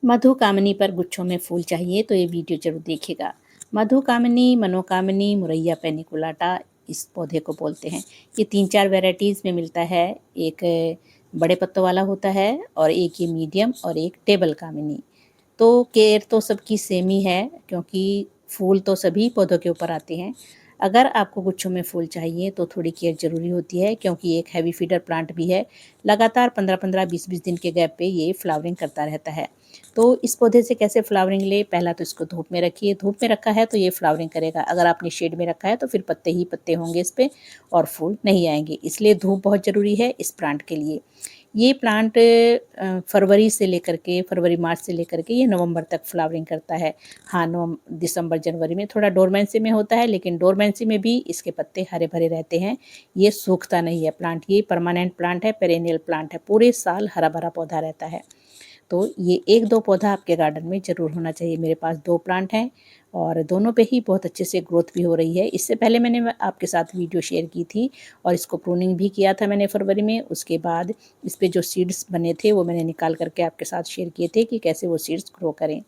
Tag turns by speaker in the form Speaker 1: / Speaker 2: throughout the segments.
Speaker 1: मधुकामिनी पर गुच्छों में फूल चाहिए तो ये वीडियो जरूर देखिएगा। मधुकामिनी, मनोकामिनी, मुरैया पेनिकुलाटा इस पौधे को बोलते हैं। ये 3-4 वैरायटीज़ में मिलता है। एक बड़े पत्तों वाला होता है और एक ये मीडियम और एक टेबल कामिनी। तो केयर तो सबकी सेम ही है क्योंकि फूल तो सभी पौधों के ऊपर आते हैं। अगर आपको गुच्छों में फूल चाहिए तो थोड़ी केयर ज़रूरी होती है क्योंकि ये एक हैवी फीडर प्लांट भी है। लगातार 15-15, 20-20 दिन के गैप पे ये फ्लावरिंग करता रहता है। तो इस पौधे से कैसे फ्लावरिंग ले, पहला तो इसको धूप में रखिए। धूप में रखा है तो ये फ्लावरिंग करेगा। अगर आपने शेड में रखा है तो फिर पत्ते ही पत्ते होंगे इस पे और फूल नहीं आएंगे। इसलिए धूप बहुत ज़रूरी है इस प्लांट के लिए। ये प्लांट फरवरी मार्च से लेकर के ये नवंबर तक फ्लावरिंग करता है। हाँ, दिसंबर जनवरी में थोड़ा डोरमेंसी में होता है, लेकिन डोरमेंसी में भी इसके पत्ते हरे भरे रहते हैं। ये सूखता नहीं है प्लांट। ये परमानेंट प्लांट है, पेरेनियल प्लांट है, पूरे साल हरा भरा पौधा रहता है। तो ये 1-2 पौधा आपके गार्डन में ज़रूर होना चाहिए। मेरे पास 2 प्लांट हैं और दोनों पे ही बहुत अच्छे से ग्रोथ भी हो रही है। इससे पहले मैंने आपके साथ वीडियो शेयर की थी और इसको प्रूनिंग भी किया था मैंने फरवरी में। उसके बाद इस पे जो सीड्स बने थे वो मैंने निकाल करके आपके साथ शेयर किए थे कि कैसे वो सीड्स ग्रो करें।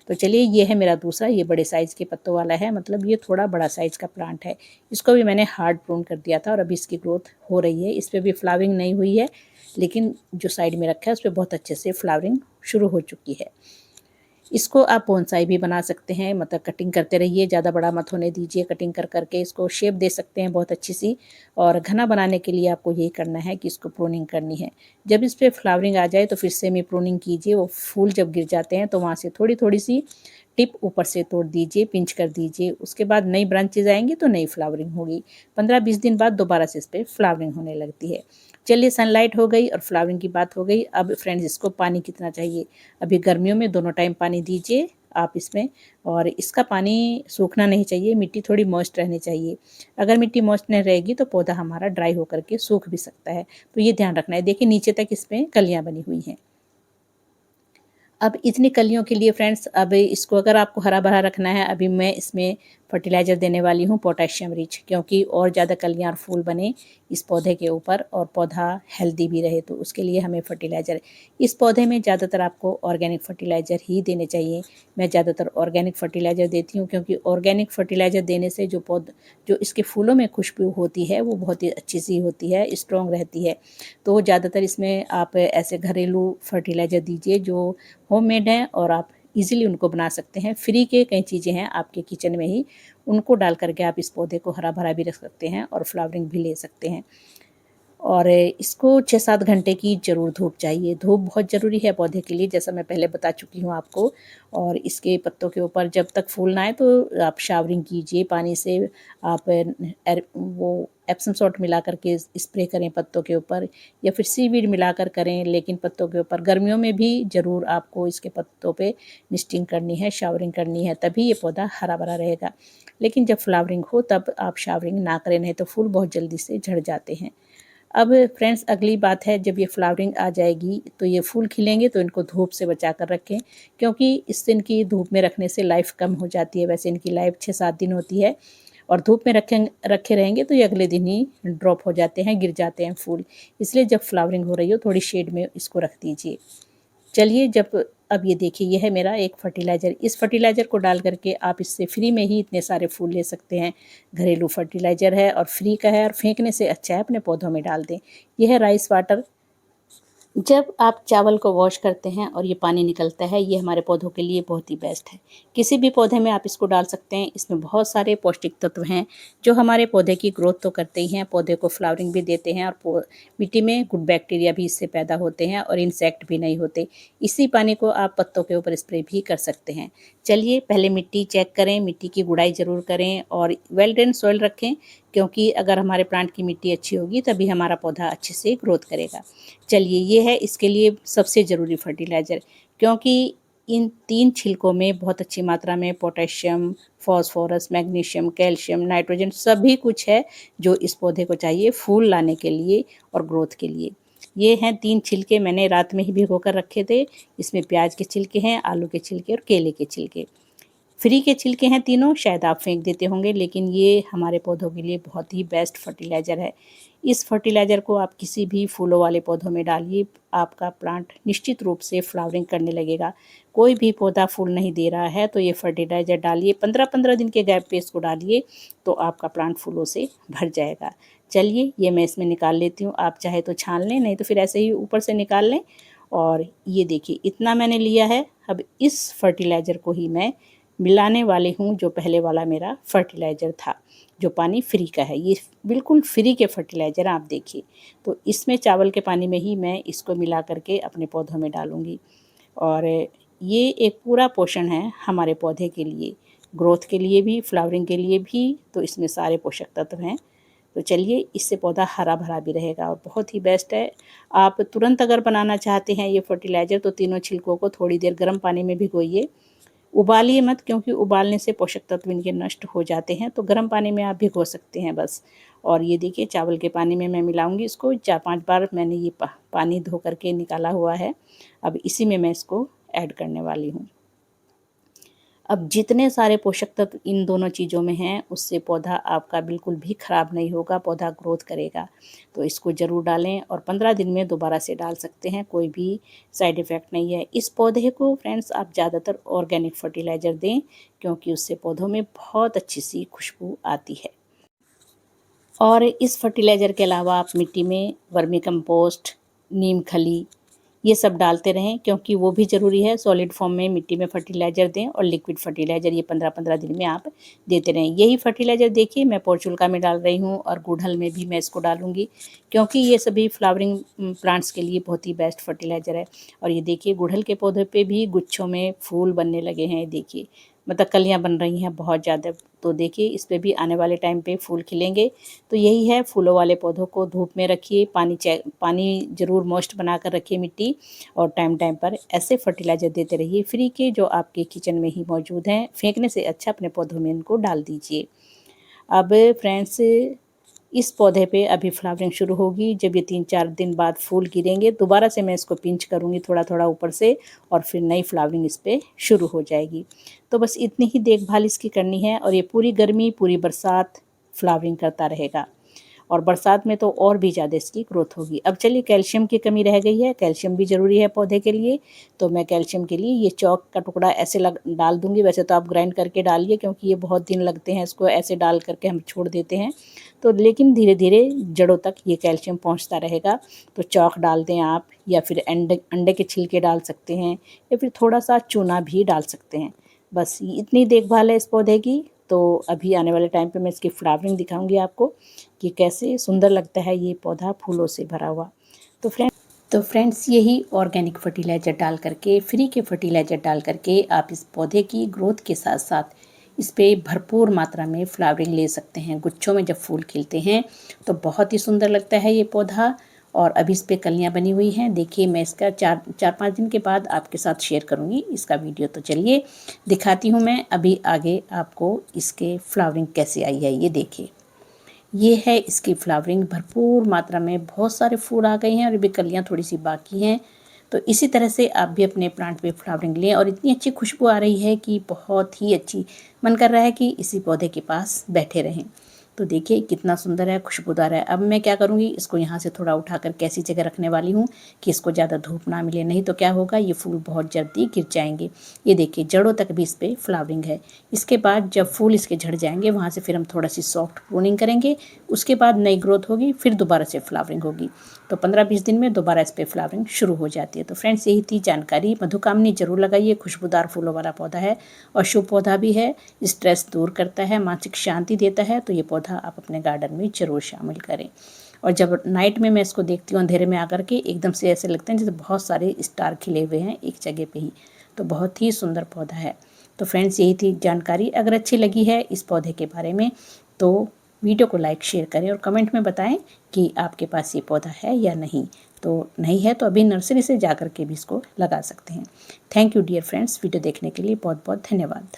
Speaker 1: तो चलिए, ये है मेरा दूसरा, ये बड़े साइज़ के पत्तों वाला है, मतलब ये थोड़ा बड़ा साइज़ का प्लांट है। इसको भी मैंने हार्ड प्रून कर दिया था और अभी इसकी ग्रोथ हो रही है। इस पर भी फ्लावरिंग नहीं हुई है, लेकिन जो साइड में रखा है उस पर बहुत अच्छे से फ्लावरिंग शुरू हो चुकी है। इसको आप बोनसाई भी बना सकते हैं, मतलब कटिंग करते रहिए, ज़्यादा बड़ा मत होने दीजिए। कटिंग कर करके इसको शेप दे सकते हैं बहुत अच्छी सी। और घना बनाने के लिए आपको यही करना है कि इसको प्रूनिंग करनी है। जब इस पर फ्लावरिंग आ जाए तो फिर सेमी प्रूनिंग कीजिए। वो फूल जब गिर जाते हैं तो वहाँ से थोड़ी थोड़ी सी टिप ऊपर से तोड़ दीजिए, पिंच कर दीजिए। उसके बाद नई ब्रांचेज आएंगी तो नई फ्लावरिंग होगी। 15-20 दिन बाद दोबारा से इस पर फ्लावरिंग होने लगती है। चलिए, सनलाइट हो गई और फ्लावरिंग की बात हो गई। अब फ्रेंड्स, इसको पानी कितना चाहिए? अभी गर्मियों में दोनों टाइम पानी दीजिए आप इसमें। और इसका पानी सूखना नहीं चाहिए, मिट्टी थोड़ी मॉइस्ट रहनी चाहिए। अगर मिट्टी मॉइस्ट नहीं रहेगी तो पौधा हमारा ड्राई होकर के सूख भी सकता है, तो ये ध्यान रखना है। देखिए, नीचे तक इसमें कलियां बनी हुई हैं। अब इतनी कलियों के लिए फ्रेंड्स, अब इसको अगर आपको हरा भरा रखना है, अभी मैं इसमें फर्टिलाइज़र देने वाली हूँ पोटेशियम रिच, क्योंकि और ज़्यादा कलियाँ और फूल बने इस पौधे के ऊपर और पौधा हेल्दी भी रहे, तो उसके लिए हमें फर्टिलाइज़र। इस पौधे में ज़्यादातर आपको ऑर्गेनिक फर्टिलाइज़र ही देने चाहिए। मैं ज़्यादातर ऑर्गेनिक फर्टिलाइज़र देती हूँ क्योंकि ऑर्गेनिक फर्टिलाइज़र देने से जो इसके फूलों में खुशबू होती है वो बहुत ही अच्छी सी होती है, स्ट्रॉन्ग रहती है। तो ज़्यादातर इसमें आप ऐसे घरेलू फर्टिलाइज़र दीजिए जो होममेड हैं और आप इजीली उनको बना सकते हैं। फ्री के कई चीज़ें हैं आपके किचन में ही, उनको डाल करके आप इस पौधे को हरा भरा भी रख सकते हैं और फ्लावरिंग भी ले सकते हैं। और इसको 6-7 घंटे की ज़रूर धूप चाहिए। धूप बहुत ज़रूरी है पौधे के लिए, जैसा मैं पहले बता चुकी हूँ आपको। और इसके पत्तों के ऊपर जब तक फूल ना आए तो आप शावरिंग कीजिए पानी से। आप वो एप्सम सॉल्ट मिला करके स्प्रे करें पत्तों के ऊपर, या फिर सीवीड मिलाकर करें, लेकिन पत्तों के ऊपर गर्मियों में भी ज़रूर आपको इसके पत्तों पे मिस्टिंग करनी है, शावरिंग करनी है, तभी ये पौधा हरा भरा रहेगा। लेकिन जब फ्लावरिंग हो तब आप शावरिंग ना करें, नहीं तो फूल बहुत जल्दी से झड़ जाते हैं। अब फ्रेंड्स, अगली बात है, जब ये फ्लावरिंग आ जाएगी तो ये फूल खिलेंगे तो इनको धूप से बचा कर रखें, क्योंकि इससे इनकी धूप में रखने से लाइफ कम हो जाती है। वैसे इनकी लाइफ 6-7 दिन होती है और धूप में रखे रहेंगे तो ये अगले दिन ही ड्रॉप हो जाते हैं, गिर जाते हैं फूल। इसलिए जब फ्लावरिंग हो रही हो थोड़ी शेड में इसको रख दीजिए। चलिए, जब अब ये देखिए, ये है मेरा एक फर्टिलाइज़र। इस फर्टिलाइज़र को डाल करके आप इससे फ्री में ही इतने सारे फूल ले सकते हैं। घरेलू फर्टिलाइज़र है और फ्री का है और फेंकने से अच्छा है अपने पौधों में डाल दें। यह है राइस वाटर। जब आप चावल को वॉश करते हैं और ये पानी निकलता है, ये हमारे पौधों के लिए बहुत ही बेस्ट है। किसी भी पौधे में आप इसको डाल सकते हैं। इसमें बहुत सारे पौष्टिक तत्व हैं जो हमारे पौधे की ग्रोथ तो करते ही हैं, पौधे को फ्लावरिंग भी देते हैं और मिट्टी में गुड बैक्टीरिया भी इससे पैदा होते हैं और इंसेक्ट भी नहीं होते। इसी पानी को आप पत्तों के ऊपर स्प्रे भी कर सकते हैं। चलिए, पहले मिट्टी चेक करें, मिट्टी की गुड़ाई ज़रूर करें और वेल ड्रेन सॉइल रखें, क्योंकि अगर हमारे प्लांट की मिट्टी अच्छी होगी तभी हमारा पौधा अच्छे से ग्रोथ करेगा। चलिए, ये है इसके लिए सबसे ज़रूरी फर्टिलाइज़र, क्योंकि इन 3 छिलकों में बहुत अच्छी मात्रा में potassium, phosphorus, magnesium, calcium, nitrogen सभी कुछ है जो इस पौधे को चाहिए फूल लाने के लिए और ग्रोथ के लिए। ये हैं 3 छिलके, मैंने रात में ही भिगो कर रखे थे। इसमें प्याज के छिलके हैं, आलू के छिलके और केले के छिलके। फ्री के छिलके हैं तीनों, शायद आप फेंक देते होंगे, लेकिन ये हमारे पौधों के लिए बहुत ही बेस्ट फर्टिलाइज़र है। इस फर्टिलाइज़र को आप किसी भी फूलों वाले पौधों में डालिए, आपका प्लांट निश्चित रूप से फ्लावरिंग करने लगेगा। कोई भी पौधा फूल नहीं दे रहा है तो ये फर्टिलाइज़र डालिए, 15-15 दिन के गैप पे इसको डालिए तो आपका प्लांट फूलों से भर जाएगा। चलिए ये मैं इसमें निकाल लेती हूँ, आप चाहे तो छान लें, नहीं तो फिर ऐसे ही ऊपर से निकाल लें। और ये देखिए इतना मैंने लिया है। अब इस फर्टिलाइज़र को ही मैं मिलाने वाली हूँ, जो पहले वाला मेरा फर्टिलाइज़र था, जो पानी फ्री का है। ये बिल्कुल फ्री के फर्टिलाइज़र आप देखिए। तो इसमें चावल के पानी में ही मैं इसको मिला करके अपने पौधों में डालूँगी। और ये एक पूरा पोषण है हमारे पौधे के लिए, ग्रोथ के लिए भी, फ्लावरिंग के लिए भी। तो इसमें सारे पोषक तत्व हैं। तो चलिए इससे पौधा हरा भरा भी रहेगा और बहुत ही बेस्ट है। आप तुरंत अगर बनाना चाहते हैं ये फर्टिलाइज़र तो तीनों छिलकों को थोड़ी देर गर्म पानी में भिगोइए। उबालिए मत, क्योंकि उबालने से पोषक तत्व इनके नष्ट हो जाते हैं। तो गर्म पानी में आप भिगो सकते हैं बस। और ये देखिए चावल के पानी में मैं मिलाऊंगी इसको। 4-5 बार मैंने ये पानी धो करके निकाला हुआ है। अब इसी में मैं इसको ऐड करने वाली हूँ। अब जितने सारे पोषक तत्व इन दोनों चीज़ों में हैं, उससे पौधा आपका बिल्कुल भी ख़राब नहीं होगा, पौधा ग्रोथ करेगा। तो इसको ज़रूर डालें और 15 दिन में दोबारा से डाल सकते हैं, कोई भी साइड इफ़ेक्ट नहीं है। इस पौधे को फ्रेंड्स आप ज़्यादातर ऑर्गेनिक फर्टिलाइज़र दें, क्योंकि उससे पौधों में बहुत अच्छी सी खुशबू आती है। और इस फर्टिलाइज़र के अलावा आप मिट्टी में वर्मी कंपोस्ट, नीम खली, ये सब डालते रहें, क्योंकि वो भी ज़रूरी है। सॉलिड फॉर्म में मिट्टी में फर्टिलाइज़र दें और लिक्विड फर्टिलाइज़र ये 15-15 दिन में आप देते रहें। यही फर्टिलाइज़र देखिए मैं पोर्चुल्का में डाल रही हूँ और गुड़हल में भी मैं इसको डालूँगी, क्योंकि ये सभी फ्लावरिंग प्लांट्स के लिए बहुत ही बेस्ट फर्टिलाइज़र है। और ये देखिए गुड़हल के पौधे पे भी गुच्छों में फूल बनने लगे हैं, देखिए मतलब कलियाँ बन रही हैं बहुत ज़्यादा। तो देखिए इस पे भी आने वाले टाइम पे फूल खिलेंगे। तो यही है, फूलों वाले पौधों को धूप में रखिए, पानी ज़रूर मॉइस्ट बना कर रखिए मिट्टी, और टाइम टाइम पर ऐसे फर्टिलाइज़र देते रहिए फ्री के, जो आपके किचन में ही मौजूद हैं। फेंकने से अच्छा अपने पौधों में इनको डाल दीजिए। अब फ्रेंड्स इस पौधे पे अभी फ्लावरिंग शुरू होगी। जब ये 3-4 दिन बाद फूल गिरेंगे, दोबारा से मैं इसको पिंच करूँगी थोड़ा थोड़ा ऊपर से, और फिर नई फ्लावरिंग इस पर शुरू हो जाएगी। तो बस इतनी ही देखभाल इसकी करनी है, और ये पूरी गर्मी पूरी बरसात फ्लावरिंग करता रहेगा। और बरसात में तो और भी ज़्यादा इसकी ग्रोथ होगी। अब चलिए कैल्शियम की कमी रह गई है, कैल्शियम भी ज़रूरी है पौधे के लिए। तो मैं कैल्शियम के लिए ये चॉक का टुकड़ा ऐसे डाल दूँगी। वैसे तो आप ग्राइंड करके डालिए, क्योंकि ये बहुत दिन लगते हैं इसको ऐसे डाल करके हम छोड़ देते हैं। तो लेकिन धीरे धीरे जड़ों तक ये कैल्शियम पहुँचता रहेगा। तो चॉक डाल दें आप, या फिर अंडे के छिलके डाल सकते हैं, या फिर थोड़ा सा चूना भी डाल सकते हैं। बस इतनी देखभाल है इस पौधे की। तो अभी आने वाले टाइम पे मैं इसकी फ्लावरिंग दिखाऊंगी आपको कि कैसे सुंदर लगता है ये पौधा फूलों से भरा हुआ। तो फ्रेंड्स यही ऑर्गेनिक फर्टिलाइज़र डाल करके, फ्री के फर्टिलाइज़र डाल करके आप इस पौधे की ग्रोथ के साथ साथ इस पे भरपूर मात्रा में फ्लावरिंग ले सकते हैं। गुच्छों में जब फूल खिलते हैं तो बहुत ही सुंदर लगता है ये पौधा। और अभी इस पे कलियाँ बनी हुई हैं। देखिए मैं इसका 4-5 दिन के बाद आपके साथ शेयर करूँगी इसका वीडियो। तो चलिए दिखाती हूँ मैं अभी आगे आपको इसके फ्लावरिंग कैसे आई है। ये देखिए, ये है इसकी फ्लावरिंग, भरपूर मात्रा में बहुत सारे फूल आ गए हैं, और अभी कलियाँ थोड़ी सी बाकी हैं। तो इसी तरह से आप भी अपने प्लांट पे फ्लावरिंग लें, और इतनी अच्छी खुशबू आ रही है कि बहुत ही अच्छी, मन कर रहा है कि इसी पौधे के पास बैठे रहें। तो देखिए कितना सुंदर है, खुशबूदार है। अब मैं क्या करूँगी, इसको यहाँ से थोड़ा उठा कर कैसी जगह रखने वाली हूँ कि इसको ज़्यादा धूप ना मिले, नहीं तो क्या होगा, ये फूल बहुत जल्दी गिर जाएंगे। ये देखिए जड़ों तक भी इस पर फ्लावरिंग है। इसके बाद जब फूल इसके झड़ जाएंगे, वहाँ से फिर हम थोड़ा सी सॉफ्ट प्रूनिंग करेंगे। उसके बाद नई ग्रोथ होगी, फिर दोबारा से फ्लावरिंग होगी। तो 15-20 दिन में दोबारा इस पर फ्लावरिंग शुरू हो जाती है। तो फ्रेंड्स यही थी जानकारी। मधुकामनी जरूर लगाइए, खुशबूदार फूलों वाला पौधा है और शुभ पौधा भी है। स्ट्रेस दूर करता है, मानसिक शांति देता है। तो ये पौधा आप अपने गार्डन में ज़रूर शामिल करें। और जब नाइट में मैं इसको देखती हूँ अंधेरे में आकर के, एकदम से ऐसे लगते हैं जैसे बहुत सारे स्टार खिले हुए हैं एक जगह पे ही। तो बहुत ही सुंदर पौधा है। तो फ्रेंड्स यही थी जानकारी। अगर अच्छी लगी है इस पौधे के बारे में तो वीडियो को लाइक शेयर करें, और कमेंट में बताएं कि आपके पास ये पौधा है या नहीं। तो नहीं है तो अभी नर्सरी से जा कर के भी इसको लगा सकते हैं। Thank you dear friends, video देखने के लिए बहुत बहुत धन्यवाद।